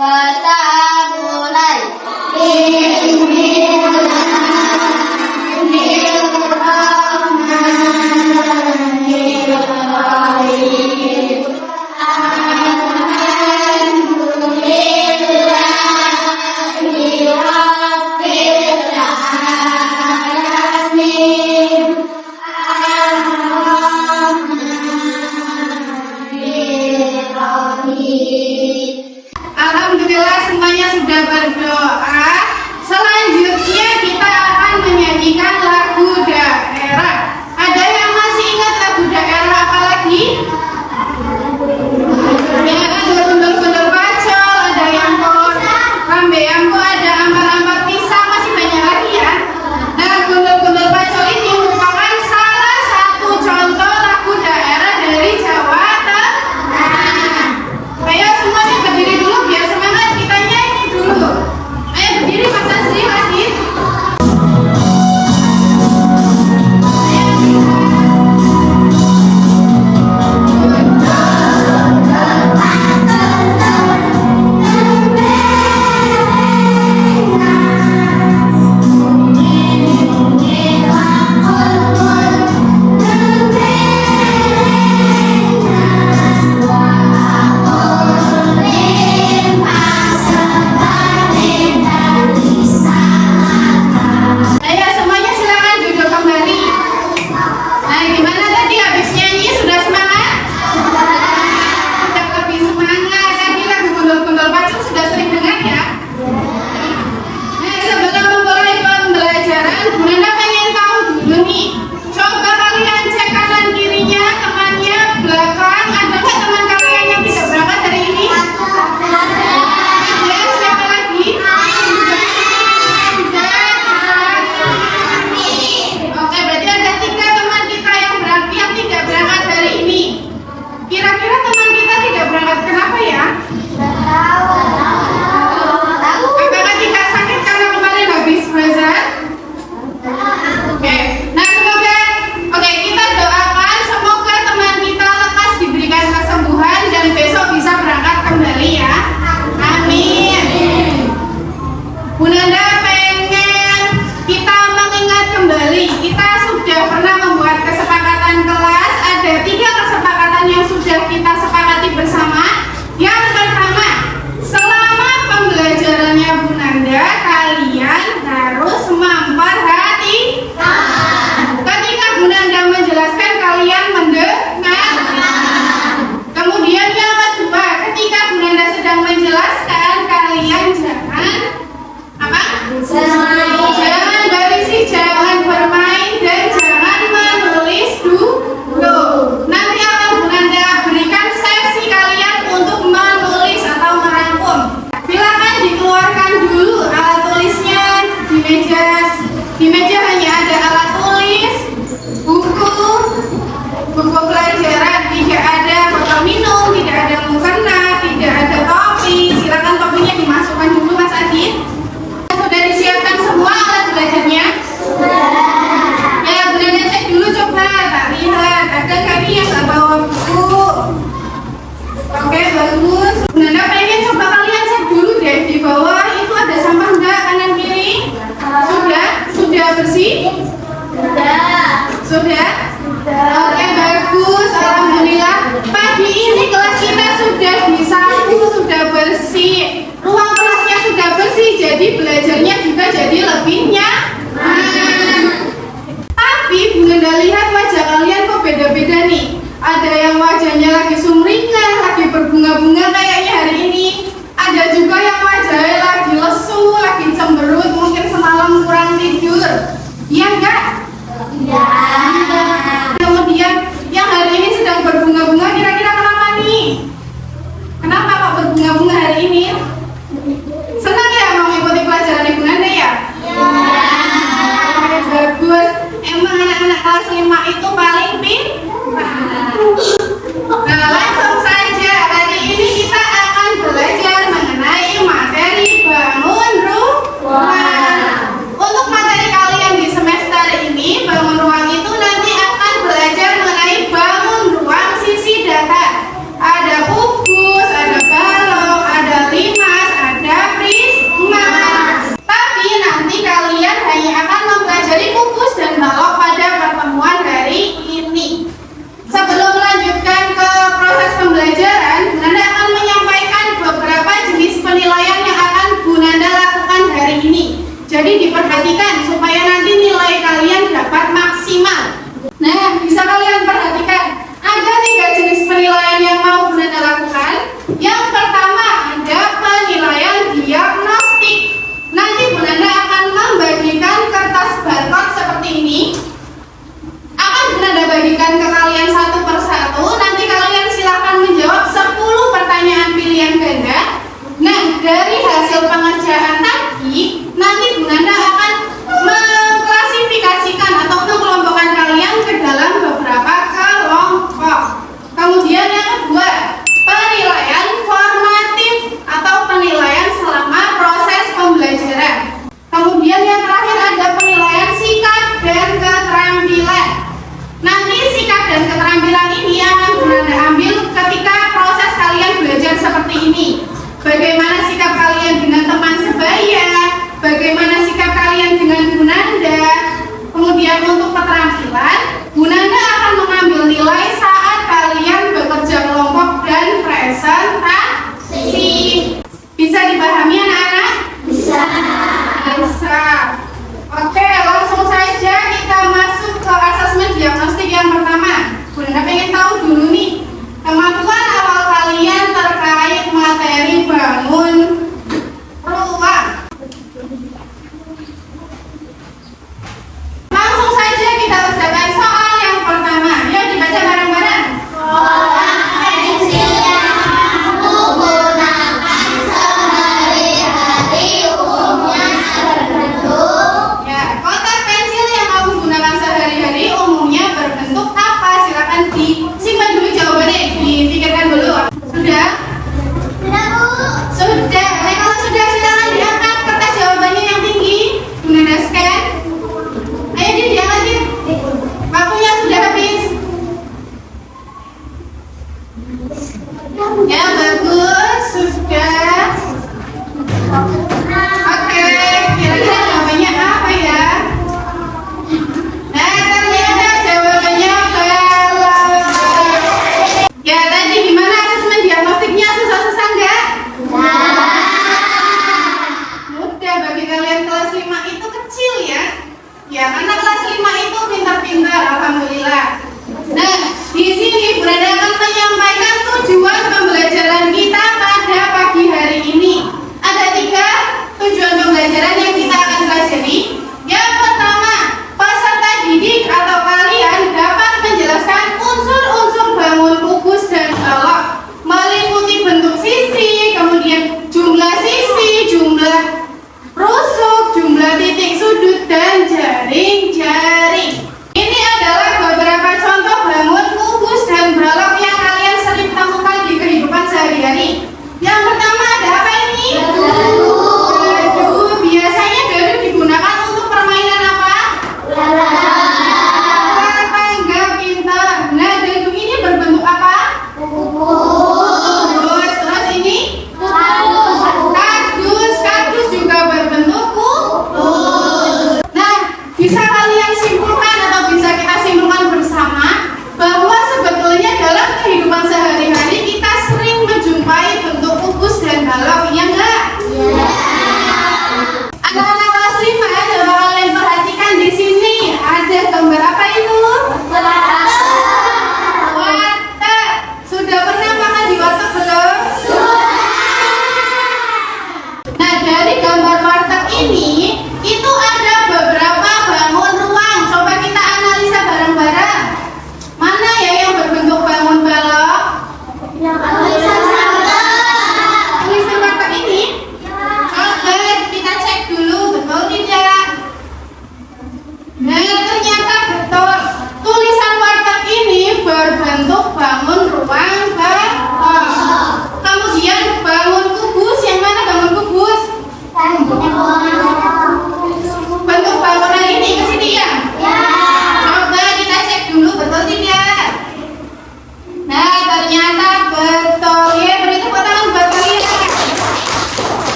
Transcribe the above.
Kita mulai. Alhamdulillah semuanya sudah berdoa. Selanjutnya kita akan menyanyikan lagu daerah. Ada yang masih ingat lagu daerah apa lagi? Ya, ada gundul-gundul pacul, ada yang rambe ambo, ada ambar-ambar pisang, masih banyak lagi ya. Nah, gundul-gundul pacul ini merupakan salah satu contoh lagu daerah dari Jawa Tengah. Ayo semuanya berdiri dulu biar semangat, kita nyanyi dulu. Ayo berdiri Mas Asri, lagi. Ayo semuanya silakan duduk kembali. Nah, gimana tadi habis nyanyi sudah semangat? Sudah lebih semangat. Tadi lagu gundul-gundul pacul sudah sering dengar ya? Nah, sebelum memulai pembelajaran, Bu Nanda pengen tahu dulu nih. Coba kalian cek kanan kirinya, temannya belakang. Ada nggak teman kalian yang tidak berangkat hari ini? Ada. Siapa lagi? Oke, berarti ada 3 teman kita yang tidak berangkat hari ini. Kira-kira teman kita tidak berangkat kenapa ya? Apakah tidak sakit karena kemarin habis bazar? Oke, nah oke, kita doakan semoga teman kita lekas diberikan kesembuhan dan besok bisa berangkat kembali ya. Amin. Bu Nanda pengen kita mengingat kembali, kita sudah pernah membuat kesepakatan kelas. Ada 3 kesepakatan yang sudah kita sepakati bersama. Yang pertama, selama pembelajarannya Bu Nanda, kalian harus memperhatikan. Ketika Bu Nanda menjelaskan, kalian mendengar. Kemudian yang kedua, ketika Bu Nanda sedang menjelaskan, kalian jangan apa? Jangan berisi, jangan bermain, dan jangan menulis dulu. Nanti akan Bu Nanda berikan sesi kalian untuk menulis atau merangkum. Silakan dikeluarkan dulu alat tulisnya di meja. Di meja hanya ada alat tulis, buku pelajaran, tidak ada botol minum, tidak ada mukena, tidak ada topi. Silakan topinya dimasukkan dulu Mas Adit. Sudah disiapkan semua alat belajarnya? Ya, Bu Nanda cek dulu, coba tak lihat ada nggak nih yang nggak bawa buku. Oke, bagus. Bu Nanda pengen coba kalian cek dulu deh di bawah itu ada sampah nggak kanan kiri? Sudah bersih? Sudah? Oke, bagus. Alhamdulillah. Pagi ini kelas kita sudah disapu, sudah bersih. Ruang kelasnya sudah bersih, jadi belajarnya juga jadi lebih nyaman. Tapi Bu Nanda lihat wajah kalian kok beda-beda nih. Ada yang wajahnya lagi sumringah, lagi berbunga-bunga kayaknya hari ini. Ada juga yang wajahnya lagi lesu, lagi cemberut, mungkin semalam kurang tidur. Iya enggak? Iya. Kemudian yang hari ini sedang berbunga-bunga, kira-kira kenapa nih? Kenapa kok berbunga-bunga hari ini? Senang ya mau mengikuti pelajaran Ibu Nanda ya? Iya. Bagus. Emang anak-anak kelas 5 itu paling pintar. Nah, langsung saja hari ini kita akan belajar mengenai materi bangun rumah. Untuk materi kalian di semester ini, bangun ruang itu nanti akan belajar mengenai bangun ruang sisi data. Ada kubus, ada balok, ada limas, Jadi diperhatikan supaya nanti nilai kalian dapat maksimal. Nah, bisa kalian perhatikan ada 3 jenis penilaian yang mau Bunda lakukan. Yang pertama ada penilaian diagnostik. Nanti Bunda akan membagikan kertas barcode seperti ini. Akan Bunda bagikan ke kalian satu persatu. Nanti kalian silakan menjawab 10 pertanyaan pilihan ganda. Nah, dari hasil pengerjaan tadi, nanti Bunda akan mengklasifikasikan atau mengelompokkan kalian ke dalam beberapa kelompok. Kemudian yang kedua, penilaian formatif atau penilaian selama proses pembelajaran. Kemudian yang terakhir ada penilaian sikap dan keterampilan. Nanti sikap dan keterampilan ini akan Bunda ambil ketika proses kalian belajar seperti ini. Bagaimana sikap kalian dengan teman sebaya, bagaimana sikap kalian dengan Bunanda. Kemudian untuk keterampilan, Bunanda akan mengambil nilai saat kalian bekerja kelompok dan presentasi.